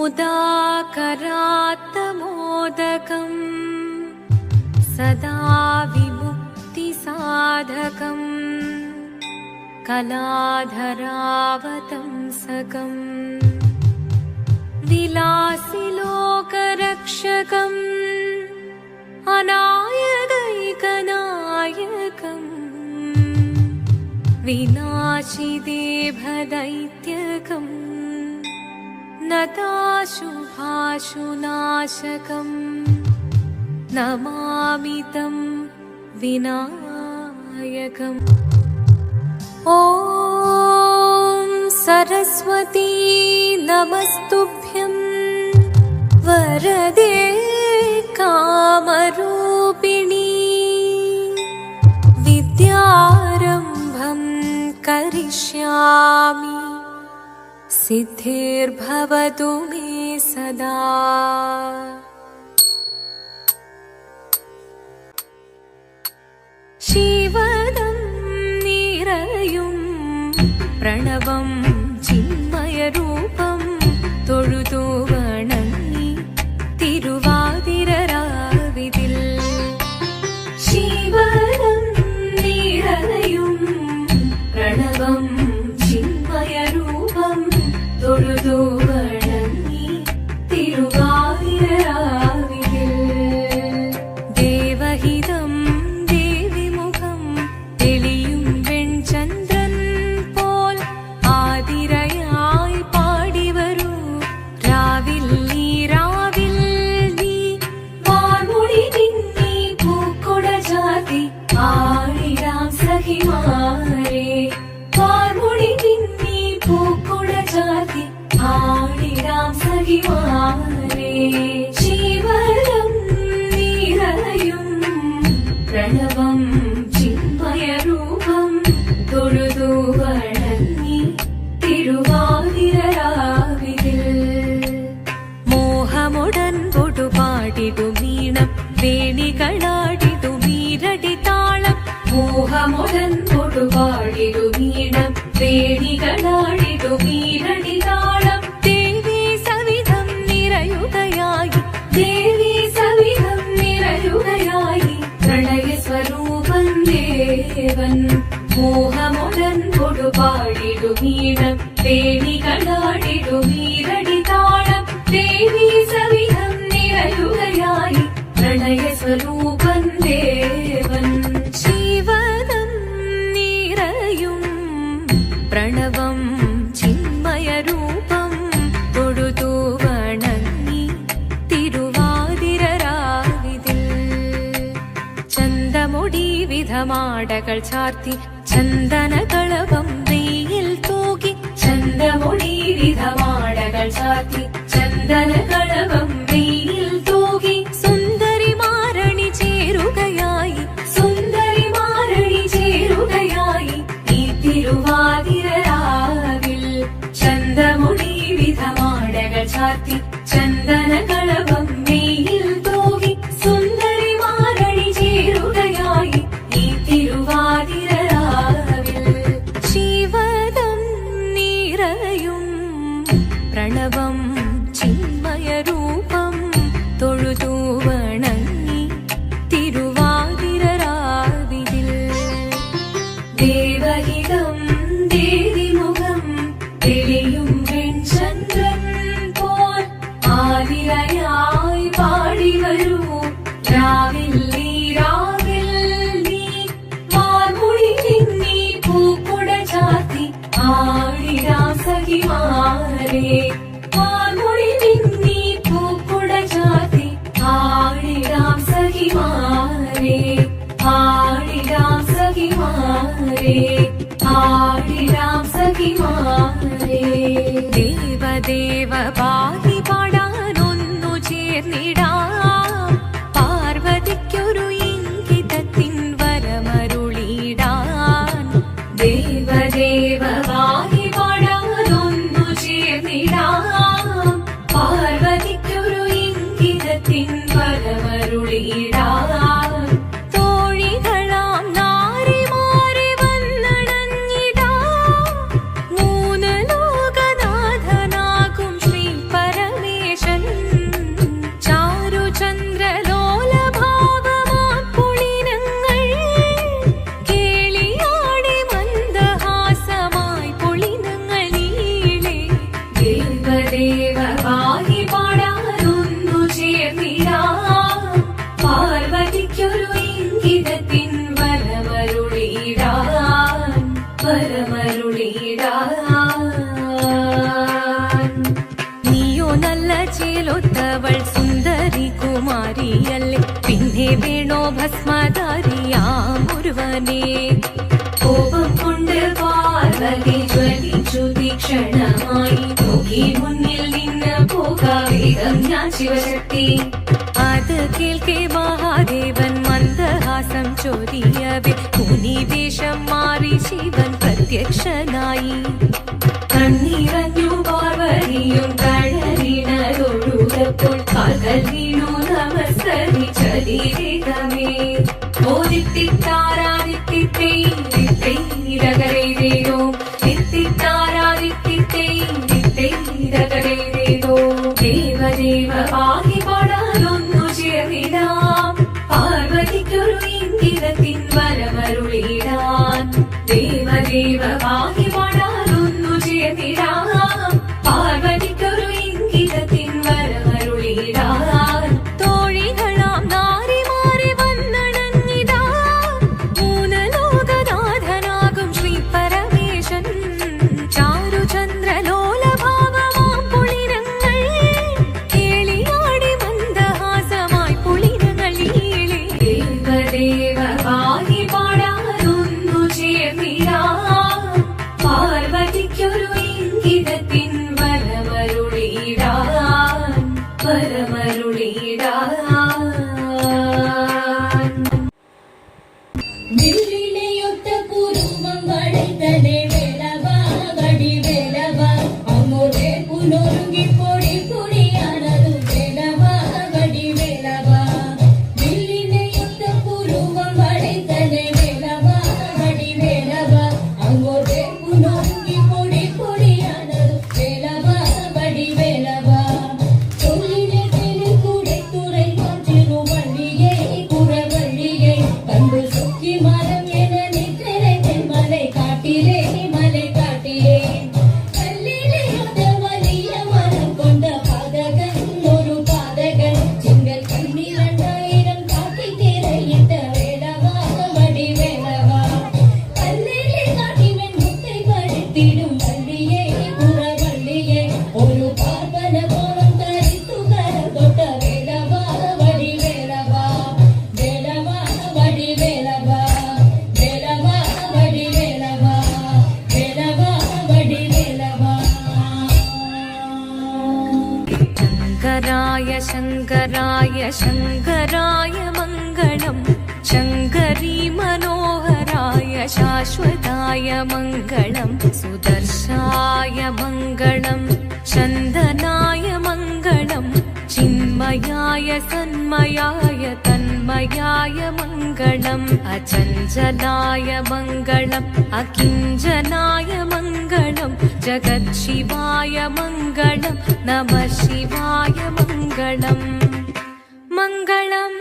मुदाकरात्तमोदकं सदा विमुक्तिसाधकं कलाधरावतंसकं विलासिलोकरक्षकम् अनायदैकनायकम् विनाशिदेभदैत्यकम् नताशुभाशुनाशकम् नमामि तं विनायकम्। ॐ सरस्वती नमस्तुभ्यं वरदे कामरूपिणी विद्यारम्भं करिष्यामि सिद्धिर्भवतु मे सदा। शिवदं निरयुं प्रणवं चिन्मयरूपं തൊഴുതു വണങ്ങി തിരുവാതിരരാവിതിൽ ശിവദം നിറയും പ്രണവം ചിന്മയരൂപം തൊഴുതു വണങ്ങി തിരുവാതിരരാവിതിൽ ദേവഹിതം ദേവിമുഖം തെളിയും വെൺചന്ദ്രൻ പോൽ ആതിരയായി പാടിവരൂ രാവിൽ നീ വാർമുടി തിന്നി പൂക്കൊട ചാർത്തി ആടിടാം സഖിമാരെ വാർമുടി തിന്നി പൂക്കൊട ചാർത്തി ആടിടാം സഖിമാരെ ശിവദം നിറയും പ്രണവം ചിന്മയരൂപം തൊഴുതു വണങ്ങി തിരുവാതിരരാവിതിൽ മോഹമുടൻ പൊടുപാടിടും ഈണം വേണികളാടിടും ഈരടി താളം മോഹമുടൻ പൊടുപാടിടും ഈണം വേണികളാടിടും ഈരടി താളം ദേവി സവിധം നിറയുകയായി ദേവി സവിധം നിറയുകയായി പ്രണയ സ്വരൂപൻ ദേവൻ മോഹമുടൻ പൊടുപാടിടും ഈണം വേണികളാടിടും ഈരടി താളം ദേവി സവിധം നിറയുകയായി പ്രണയ സ്വരൂപൻ ദേവൻ ശിവദം നിറയും പ്രണവം ചിന്മയരൂപം തൊഴുതു വണങ്ങി തിരുവാതിരരാവിതിൽ ചന്തമുടി വിധമാടകൾ ചാർത്തി ചന്ദനകളഭം വെയിൽ തൂകി ചന്തമുടി വിധമാടകൾ ചാർത്തി ചന്ദനകളഭം വെയിൽ തൂകി സുന്ദരിമാരണി ചേരുകയായി സുന്ദരിമാരണി ചേരുകയായി ഈ തിരുവാതിരരാവിൽ ചന്തമുടി വിധമാടകൾ ചാർത്തി ചന്ദനകളഭം വെയിൽ തൂകി സുന്ദരിമാരണി ചേരുകയായി ഈ തിരുവാതിരരാവിൽ ശിവദം നിറയും പ്രണവം ചിന്മയരൂപം തൊഴുതു വണങ്ങി തിരുവാതിരരാവിതിൽ ദേവഹിതം ദേവിമുഖം തെളിയും വെൺചന്ദ്രൻ പോൽ ആതിരയായി പാടിവരൂ രാവിൽ നീ വാർമുടി തിന്നി പൂക്കൊട ചാർത്തി ആടിടാം സഖിമാരെ വാർമുടി തിന്നി പൂക്കൊട ചാർത്തി ആടിടാം സഖിമാരെ ആടിടാം സഖിമാരെ ആടിടാം സഖിമാരെ ദേവദേവ പാഹി പാടാനൊന്നു ചേർന്നിടാം പാർവതിക്കൊരു ഇംഗിതത്തിൻ വരമരുളിടാൻ ദേവദേവ പാഹി പാടാനൊന്നു ചേർന്നിടാം പാർവതിക്കൊരു ഇംഗിതത്തിൻ വരമരുളിടാൻ തോഴികളാം നാരിമാരെ വന്നണഞ്ഞിടാം മൂന്ന് ലോകനാഥനാകും ശ്രീ പരമേ പിന്നെ വേണോ ഭസ്മധാരിയാമൊരുവനെ. കോപം കൊണ്ട് പാർവതി ജ്വലിച്ചു തീക്ഷണമായി. നോക്കി മുന്നിൽ നിന്ന് പോകാവേഗം ഞാൻ ശിവശക്തി. അത് കേൾക്കെ മഹാദേവൻ മന്ദഹാസം ചൊരിയവേ മുനിവേഷം മാറി ശിവൻ പ്രത്യക്ഷനായി. കണ്ണീറഞ്ഞു പാർവതിയും കഴലിനൊഴുകപ്പോൾ കാൽകൾ വീണു നമസ്കരിച്ചതിരേകമേ. ഓദിത്തിത്താരാദിത്തിത്തൈരകരേരേതോ തിത്തിത്താരാദിത്തിത്തൈരകരേരേതോ. ദേവദേവ പാഹി പാടാനൊന്നു ചേർന്നിടാം. പാർവതിക്കൊരു ഇംഗിതത്തിൻ വരമരുളിടാൻ. ദേവദേവ പാഹി പാടാനൊന്നു ചേർന്നിടാം. പാർവതിക്കൊരു ഇംഗിതത്തിൻ വരമരുളിടാൻ. തോഴികളാം നാരിമാരെ വന്നണഞ്ഞിതാ. മൂന്ന് ലോകനാഥനാകും ശ്രീ പരമേശൻ. ചാരുചന്ദ്രലോലഭാവമാം പുളിരങ്ങൾ കേളിയാടി മന്ദഹാസമായി പുളിരങ്ങൾ ഈളി. ദേവദേവ പാഹി പാടാനൊന്നു ചേർന്നിടാം. പാർവതിക്കൊരു ഇംഗിതത്തിൻ വരമരുളിടാൻ. வில்லினையொத்த குருமம் வளைத்ததே வேலவா வடி வேலவா. அம்மோரே புனொருங்கி பொடி பொடியானது வேலவா வடி வேலவா. வில்லினையொத்த குருமம் வளைத்ததே வேலவா வடி வேலவா. அம்மோரே புனொருங்கி பொடி பொடியானது வேலவா வடி வேலவா. சொல்லிலே தெரு கூடை துறை மாற்றிரு வள்ளியை குறவள்ளியை கண்டு சொக்கி மரம் என நித்திரை தென்மலை காட்டிலே மலை காட்டிலே. கல்லிலே அந்த வலிய மரம் கொண்ட பாதகன் ஒரு பாதகன். செங்கல் கண்ணில் 2000 காட்டி திரையிட்ட வேலவா வடி வேலவா. கல்லிலே காட்டிவன் முத்தை படுத்திடும் வள்ளியை குறவள்ளியை. ஒரு பார்ப்பன கோலம் தரித்து கரம் தொட்ட வேலவா வடி வேலவா. வேலவா வடி வேலவா. வேலவா வடி வேலவா. வேலவா வடி வேலவா. ശങ്കരായ ശങ്കരായ ശങ്കരായ മംഗളം. ശങ്കരീ മനോഹരായ ശാശ്വതായ മംഗളം. സുദർശായ മംഗളം. ചന്ദനായ മംഗളം. ചിന്മയായ സന്മയായ തന്മയായ മംഗളം. അചഞ്ചലായ മംഗളം. അകിഞ്ചനായ മംഗളം. ജഗത്ശിവായ മംഗളം. നമഃ ശിവായ മംഗളം. മംഗളം